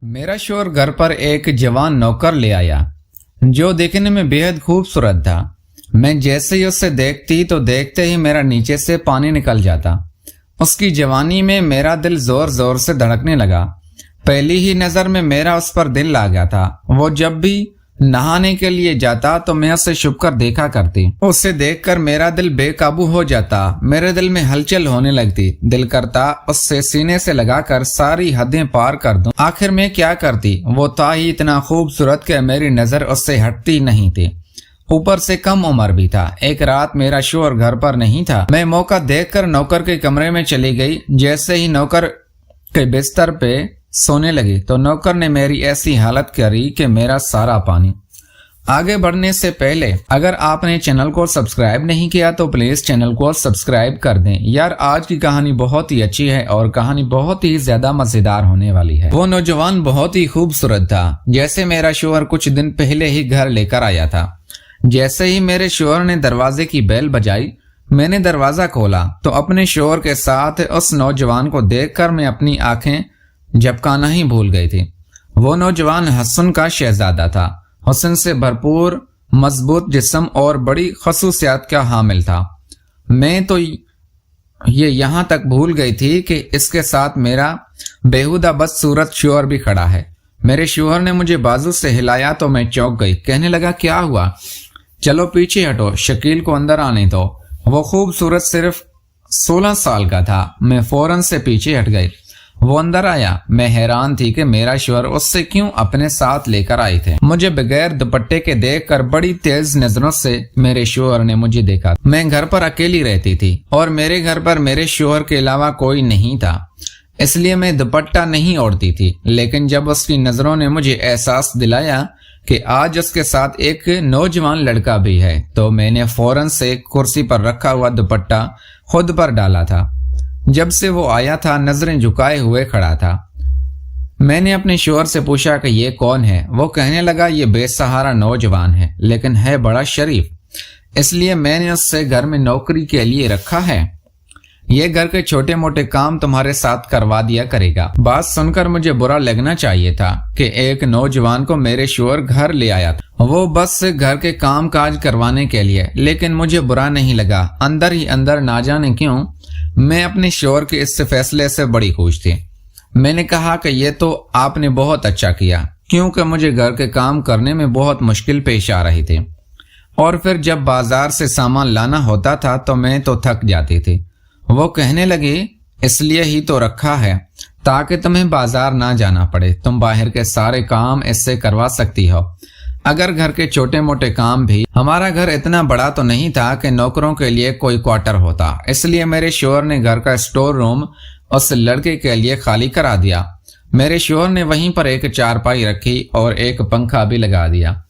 मेरा शोहर घर पर एक जवान नौकर ले आया जो देखने में बेहद खूबसूरत था। मैं जैसे ही उसे देखती तो देखते ही मेरा नीचे से पानी निकल जाता। उसकी जवानी में मेरा दिल जोर जोर से धड़कने लगा। पहली ही नजर में मेरा उस पर दिल आ गया था। वो जब भी नहाने के लिए जाता तो मैं उसे छुपकर देखा करती। उसे देखकर मेरा दिल बेकाबू हो जाता। मेरे दिल में हलचल होने लगती। दिल करता उससे सीने से लगाकर सारी हदें पार कर दूं। आखिर मैं क्या करती? वो था ही इतना खूबसूरत कि मेरी नजर उससे हटती नहीं थी। ऊपर से कम उम्र भी था। एक रात मेरा शोहर घर पर नहीं था। मैं मौका देखकर नौकर के कमरे में चली गई। जैसे ही नौकर के बिस्तर पे सोने लगी तो नौकर ने मेरी ऐसी हालत करी कि मेरा सारा पानी। आगे बढ़ने से पहले अगर आपने चैनल को सब्सक्राइब नहीं किया तो प्लीज चैनल को सब्सक्राइब कर दें। यार आज की कहानी बहुत ही अच्छी है और कहानी बहुत ही ज्यादा मजेदार होने वाली है। वो नौजवान बहुत ही खूबसूरत था। जैसे मेरा शोहर कुछ दिन पहले ही घर लेकर आया था। जैसे ही मेरे शोहर ने दरवाजे की बेल बजाई, मैंने दरवाजा खोला तो अपने शोहर के साथ उस नौजवान को देखकर मैं अपनी आंखें झपकाना ही भूल गई थी। वो नौजवान हसन का शहजादा था। हुस्न से भरपूर, मजबूत जिस्म और बड़ी खसूसियात का हामिल था। मैं तो ये यहाँ तक भूल गई थी कि इसके साथ मेरा बेहुदा बदसूरत शोहर भी खड़ा है। मेरे शोहर ने मुझे बाजू से हिलाया तो मैं चौंक गई। कहने लगा, क्या हुआ? चलो पीछे हटो, शकील को अंदर आने दो। वो खूबसूरत सिर्फ 16 साल का था। मैं फौरन से पीछे हट गई। वो अंदर आया। मैं हैरान थी कि मेरा शोहर उससे क्यों अपने साथ लेकर आए थे। मुझे बगैर दुपट्टे के देखकर बड़ी तेज नजरों से मेरे शोहर ने मुझे देखा। मैं घर पर अकेली रहती थी और मेरे घर पर मेरे शोहर के अलावा कोई नहीं था, इसलिए मैं दुपट्टा नहीं ओढ़ती थी। लेकिन जब उसकी नजरों ने मुझे एहसास दिलाया कि आज उसके साथ एक नौजवान लड़का भी है तो मैंने फौरन से कुर्सी पर रखा हुआ दुपट्टा खुद पर डाला था। जब से वो आया था नजरें झुकाए हुए खड़ा था। मैंने अपने शोहर से पूछा कि ये कौन है? वो कहने लगा, ये बेसहारा नौजवान है लेकिन है बड़ा शरीफ, इसलिए मैंने उससे घर में नौकरी के लिए रखा है। ये घर के छोटे मोटे काम तुम्हारे साथ करवा दिया करेगा। बात सुनकर मुझे बुरा लगना चाहिए था कि एक नौजवान को मेरे शोहर घर ले आया था, वो बस घर के काम काज करवाने के लिए। लेकिन मुझे बुरा नहीं लगा। अंदर ही अंदर ना जाने क्यों मैं अपने शोहर के इस फैसले से बड़ी खुश थी। मैंने कहा कि ये तो आपने बहुत अच्छा किया, क्योंकि मुझे घर के काम करने में बहुत मुश्किल पेश आ रही थी और फिर जब बाजार से सामान लाना होता था तो मैं तो थक जाती थी। वो कहने लगी, इसलिए ही तो रखा है ताकि तुम्हें बाजार ना जाना पड़े। तुम बाहर के सारे काम इससे करवा सकती हो। अगर घर के छोटे मोटे काम भी, हमारा घर इतना बड़ा तो नहीं था कि नौकरों के लिए कोई क्वार्टर होता, इसलिए मेरे शोहर ने घर का स्टोर रूम उस लड़के के लिए खाली करा दिया। मेरे शोहर ने वहीं पर एक चारपाई रखी और एक पंखा भी लगा दिया।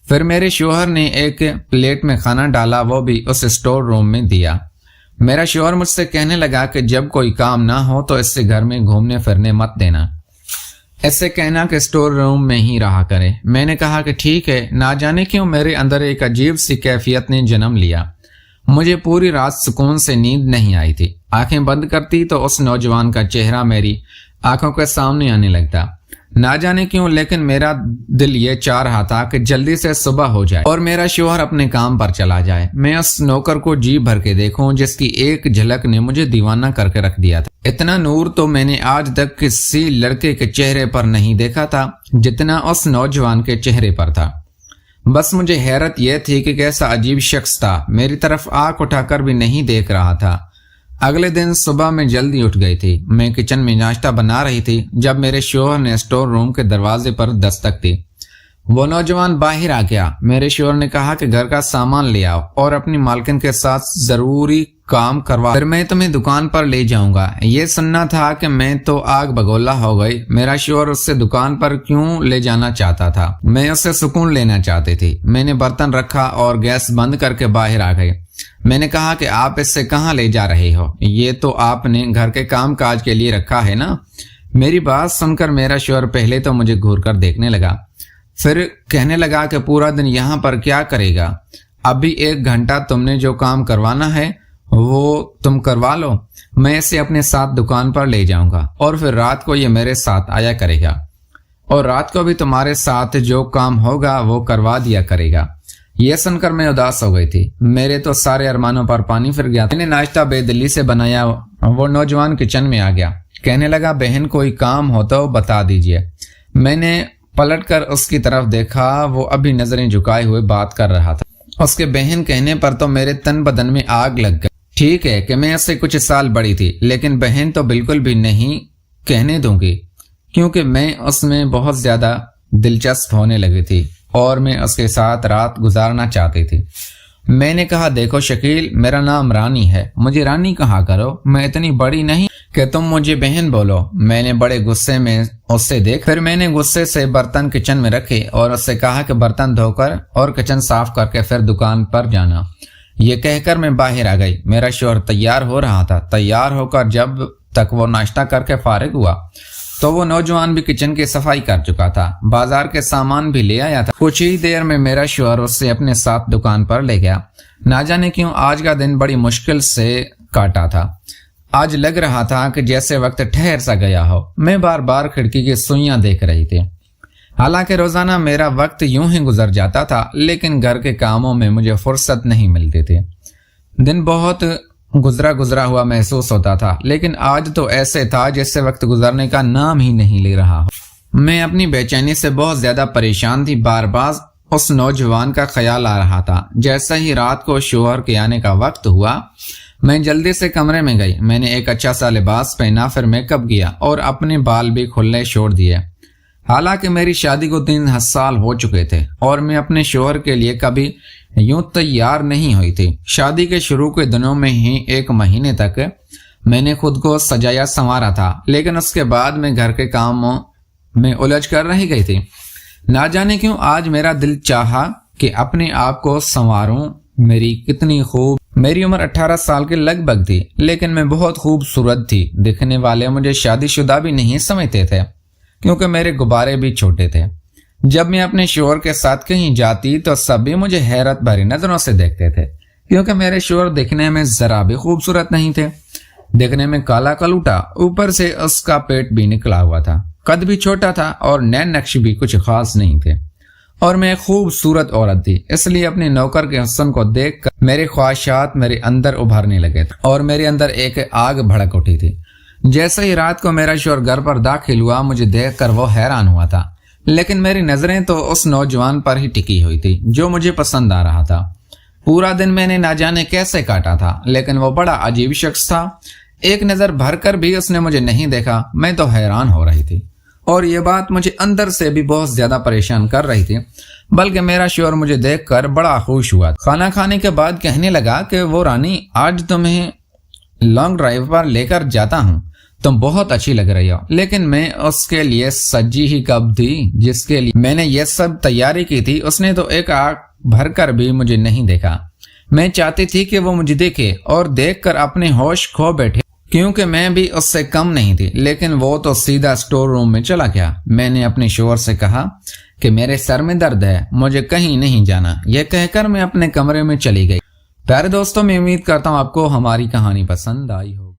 फिर मेरे शोहर ने एक प्लेट में खाना डाला, वो भी उस स्टोर रूम में दिया। मेरा शोहर मुझसे कहने लगा कि जब कोई काम ना हो तो इससे घर में घूमने फिरने मत देना, ऐसे कहना कि स्टोर रूम में ही रहा करे। मैंने कहा कि ठीक है। ना जाने क्यों मेरे अंदर एक अजीब सी कैफियत ने जन्म लिया। मुझे पूरी रात सुकून से नींद नहीं आई थी। आंखें बंद करती तो उस नौजवान का चेहरा मेरी आंखों के सामने आने लगता। ना जाने क्यों लेकिन मेरा दिल ये चाह रहा था कि जल्दी से सुबह हो जाए और मेरा शोहर अपने काम पर चला जाए। मैं उस नौकर को जी भर के देखूं जिसकी एक झलक ने मुझे दीवाना करके रख दिया था। इतना नूर तो मैंने आज तक किसी लड़के के चेहरे पर नहीं देखा था जितना उस नौजवान के चेहरे पर था। बस मुझे हैरत यह थी कि कैसा अजीब शख्स था। मेरी तरफ आंख उठाकर भी नहीं देख रहा था। अगले दिन सुबह में जल्दी उठ गई थी। मैं किचन में नाश्ता बना रही थी जब मेरे शोहर ने स्टोर रूम के दरवाजे पर दस्तक दी। वो नौजवान बाहर आ गया। मेरे शोहर ने कहा कि घर का सामान ले आओ और अपनी मालकिन के साथ जरूरी काम करवा, फिर मैं तुम्हें दुकान पर ले जाऊंगा। ये सुनना था कि मैं तो आग बगोला हो गई। मेरा शोहर उससे दुकान पर क्यों ले जाना चाहता था? मैं उससे सुकून लेना चाहती थी। मैंने बर्तन रखा और गैस बंद करके बाहर आ गई। मैंने कहा कि आप इससे कहाँ ले जा रहे हो? ये तो आपने घर के काम काज के लिए रखा है ना। मेरी बात सुनकर मेरा शोहर पहले तो मुझे घूर कर देखने लगा, फिर कहने लगा कि पूरा दिन यहाँ पर क्या करेगा? अभी 1 घंटा तुमने जो काम करवाना है वो तुम करवा लो। मैं इसे अपने साथ दुकान पर ले जाऊंगा और फिर रात को ये मेरे साथ आया करेगा। اور رات کو بھی تمہارے ساتھ جو کام ہوگا وہ کروا دیا کرے گا۔ یہ سن کر میں اداس ہو گئی تھی، میرے تو سارے ارمانوں پر پانی پھر گیا۔ میں نے ناشتہ بے دلی سے بنایا۔ وہ نوجوان کچن میں آ گیا، کہنے لگا بہن کوئی کام ہو تو بتا دیجئے۔ میں نے پلٹ کر اس کی طرف دیکھا، وہ ابھی نظریں جھکائے ہوئے بات کر رہا تھا۔ اس کے بہن کہنے پر تو میرے تن بدن میں آگ لگ گئی۔ ٹھیک ہے کہ میں اس سے کچھ سال بڑی تھی، لیکن بہن تو بالکل بھی نہیں کہنے دوں گی، کیونکہ میں اس میں بہت زیادہ دلچسپ ہونے لگی تھی اور میں اس کے ساتھ رات گزارنا چاہتی تھی۔ میں نے کہا دیکھو شکیل، میرا نام رانی ہے، مجھے رانی کہا کرو، میں اتنی بڑی نہیں کہ تم مجھے بہن بولو۔ میں نے بڑے غصے میں اس سے دیکھ، پھر میں نے غصے سے برتن کچن میں رکھے اور اس سے کہا کہ برتن دھو کر اور کچن صاف کر کے پھر دکان پر جانا۔ یہ کہہ کر میں باہر آ گئی۔ میرا شوہر تیار ہو رہا تھا۔ تیار ہو کر جب تک وہ ناشتہ کر کے فارغ ہوا تو وہ نوجوان بھی کچن کی صفائی کر چکا تھا، بازار کے سامان بھی لے آیا تھا۔ کچھ ہی دیر میں میرا شوہر اس سے اپنے ساتھ دکان پر لے گیا۔ نہ جانے کیوں آج کا دن بڑی مشکل سے کاٹا تھا۔ آج لگ رہا تھا کہ جیسے وقت ٹھہر سا گیا ہو۔ میں بار بار کھڑکی کی سوئیاں دیکھ رہی تھی۔ حالانکہ روزانہ میرا وقت یوں ہی گزر جاتا تھا، لیکن گھر کے کاموں میں مجھے فرصت نہیں ملتی تھی۔ دن بہت گزرا ہوا محسوس ہوتا تھا، لیکن آج تو ایسے تھا جیسے وقت گزرنے کا نام ہی نہیں لے رہا ہو۔ میں اپنی بے چینی سے بہت زیادہ پریشان تھی۔ بار بار اس نوجوان کا خیال آ رہا تھا۔ جیسے ہی رات کو شوہر کے آنے کا وقت ہوا، میں جلدی سے کمرے میں گئی۔ میں نے ایک اچھا سا لباس پہنا، پھر میک اپ کیا اور اپنے بال بھی کھلے چھوڑ دیے۔ حالانکہ میری شادی کو 3 سال ہو چکے تھے اور میں اپنے شوہر کے لیے کبھی یوں تیار نہیں ہوئی تھی۔ شادی کے شروع کے دنوں میں ہی 1 مہینے تک میں نے خود کو سجایا سنوارا تھا، لیکن اس کے بعد میں گھر کے کاموں میں الجھ کر رہ گئی تھی۔ نہ جانے کیوں آج میرا دل چاہا کہ اپنے آپ کو سنواروں۔ میری عمر 18 سال کے لگ بھگ تھی، لیکن میں بہت خوبصورت تھی۔ دکھنے والے مجھے شادی شدہ بھی نہیں سمجھتے تھے، کیونکہ میرے غبارے بھی چھوٹے تھے۔ جب میں اپنے شوہر کے ساتھ کہیں جاتی تو سب بھی مجھے حیرت بھری نظروں سے دیکھتے تھے، کیونکہ میرے شوہر دکھنے میں ذرا بھی خوبصورت نہیں تھے۔ دکھنے میں کالا کلوٹا، اوپر سے اس کا پیٹ بھی نکلا ہوا تھا، قد بھی چھوٹا تھا اور نین نقش بھی کچھ خاص نہیں تھے، اور میں ایک خوبصورت عورت تھی۔ اس لیے اپنے نوکر کے حسن کو دیکھ کر میرے خواہشات میرے اندر ابھرنے لگے تھے اور میرے اندر ایک آگ بھڑک اٹھی تھی۔ جیسے ہی رات کو میرا شوہر گھر پر داخل ہوا، مجھے دیکھ کر وہ حیران ہوا تھا، لیکن میری نظریں تو اس نوجوان پر ہی ٹکی ہوئی تھی جو مجھے پسند آ رہا تھا۔ پورا دن میں نے نہ جانے کیسے کاٹا تھا، لیکن وہ بڑا عجیب شخص تھا۔ ایک نظر بھر کر بھی اس نے مجھے نہیں دیکھا۔ میں تو حیران ہو رہی تھی، اور یہ بات مجھے اندر سے بھی بہت زیادہ پریشان کر رہی تھی۔ بلکہ میرا شوہر مجھے دیکھ کر بڑا خوش ہوا۔ کھانا کھانے کے بعد کہنے لگا کہ وہ رانی، آج تمہیں لانگ ڈرائیو پر لے کر جاتا ہوں، تم بہت اچھی لگ رہی ہو۔ لیکن میں اس کے لیے سجی ہی کب تھی جس کے لیے میں نے یہ سب تیاری کی تھی۔ اس نے تو ایک آنکھ بھر کر بھی مجھے نہیں دیکھا۔ میں چاہتی تھی کہ وہ مجھے دیکھے اور دیکھ کر اپنے ہوش کھو بیٹھے، کیونکہ میں بھی اس سے کم نہیں تھی، لیکن وہ تو سیدھا اسٹور روم میں چلا گیا۔ میں نے اپنے شوہر سے کہا کہ میرے سر میں درد ہے، مجھے کہیں نہیں جانا۔ یہ کہہ کر میں اپنے کمرے میں چلی گئی۔ پیارے دوستوں، میں امید کرتا ہوں آپ کو ہماری کہانی پسند آئی ہو۔